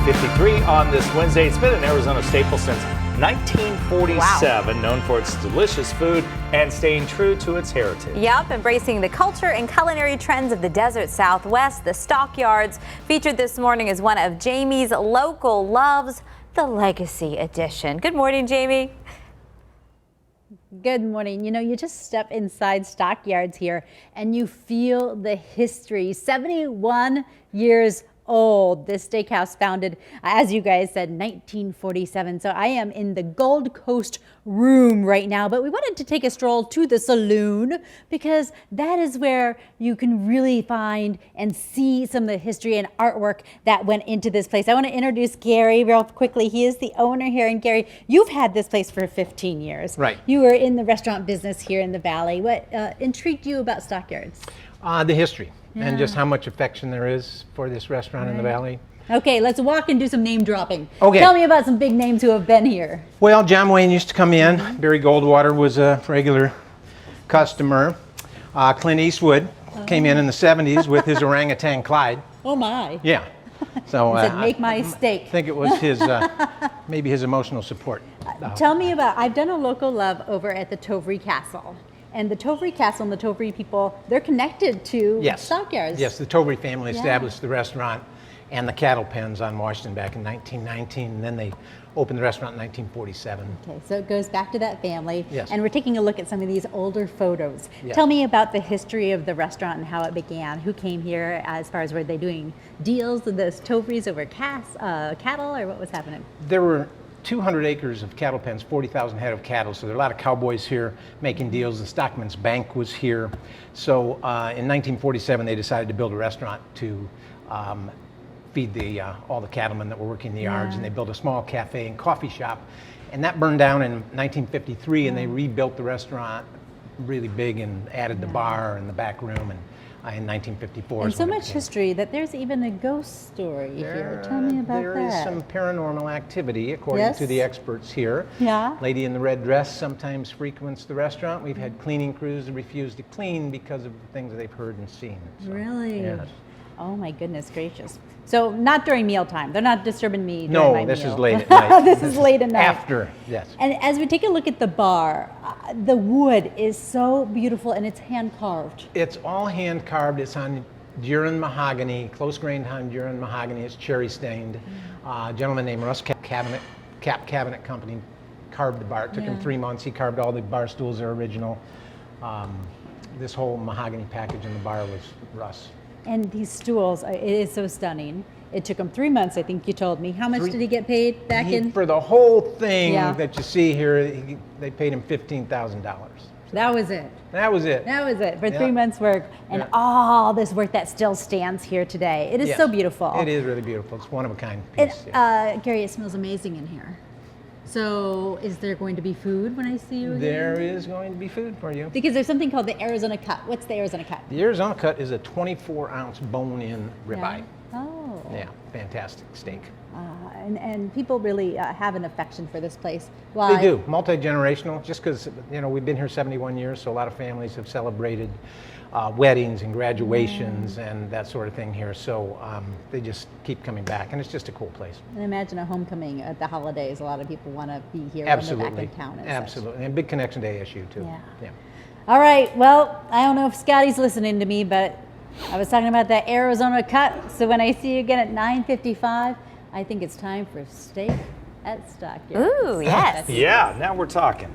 9:53 on this Wednesday. It's been an Arizona staple since 1947, Wow. known for its delicious food and staying true to its heritage. Yep, embracing the culture and culinary trends of the desert Southwest. The Stockyards, featured this morning as one of Jaime's local loves, the Legacy Edition. Good morning, Jaime. Good morning. You know, you just step inside Stockyards here and you feel the history. 71 years old. This steakhouse founded, as you guys said, 1947. So I am in the Gold Coast room right now, but we wanted to take a stroll to the saloon because that is where you can really find and see some of the history and artwork that went into this place. I want to introduce Gary real quickly. He is the owner here. And Gary, you've had this place for 15 years. Right. You were in the restaurant business here in the Valley. What intrigued you about Stockyards? The history and Yeah. just how much affection there is for this restaurant in the Valley. Okay, let's walk and do some name dropping. Okay. Tell me about some big names who have been here. Well, John Wayne used to come in. Barry Goldwater was a regular customer. Clint Eastwood came in the 70s with his orangutan Clyde. Oh my. Yeah. So He said, make my steak. I think it was his, maybe his emotional support. Tell me about, I've done a local love over at the Tovry Castle. And the Tovry Castle and the Tovry people, they're connected to Stockyards. Yes, the Tovry family established the restaurant and the cattle pens on Washington back in 1919, and then they opened the restaurant in 1947. Okay, so it goes back to that family. Yes. And we're taking a look at some of these older photos. Yes. Tell me about the history of the restaurant and how it began. Who came here as far as were they doing deals with the Tovrys over cattle, or what was happening? There were 200 acres of cattle pens, 40,000 head of cattle, so there are a lot of cowboys here making deals. The Stockman's Bank was here. So in 1947, they decided to build a restaurant to feed all the cattlemen that were working the yards, and they built a small cafe and coffee shop. And that burned down in 1953, and they rebuilt the restaurant really big and added the bar and the back room, and in 1954. And is so when it much became- history that there's even a ghost story here. Tell me about There that. is some paranormal activity, according to the experts here. Yeah. Lady in the red dress sometimes frequents the restaurant. We've had cleaning crews that refuse to clean because of the things that they've heard and seen. So, Really? Yes. Oh my goodness gracious. So not during mealtime. They're not disturbing me during my No, this meal. is late at night. This is late at night. After, yes. And as we take a look at the bar, the wood is so beautiful and it's hand carved. It's all hand carved. It's on Duran mahogany, close grained Honduran mahogany. It's cherry stained. A gentleman named Russ Cap Cabinet Company carved the bar. It took him 3 months. He carved all the bar stools. They're original. This whole mahogany package in the bar was Russ. And these stools, it is so stunning. It took him 3 months, I think you told me. How much did he get paid back in? For the whole thing Yeah. that you see here, they paid him $15,000. That was it. That was it. That was it for Yeah. 3 months work and all this work that still stands here today. It is so beautiful. It is really beautiful. It's one of a kind And, piece. Gary, it smells amazing in here. So is there going to be food when I see you again? There is going to be food for you. Because there's something called the Arizona Cut. What's the Arizona Cut? The Arizona Cut is a 24-ounce bone-in ribeye. Oh. Yeah, fantastic steak. And people really have an affection for this place. Why? They do, multi-generational, just because, you know, we've been here 71 years, so a lot of families have celebrated weddings and graduations and that sort of thing here, so they just keep coming back, and it's just a cool place. And imagine a homecoming at the holidays. A lot of people want to be here Absolutely. when they're back in town. And Absolutely, and Big Connection Day issue, too. Yeah. All right, well, I don't know if Scotty's listening to me, but I was talking about that Arizona Cut, so when I see you again at 9:55, I think it's time for steak at Stockyards. Ooh, yes. Yeah, now we're talking.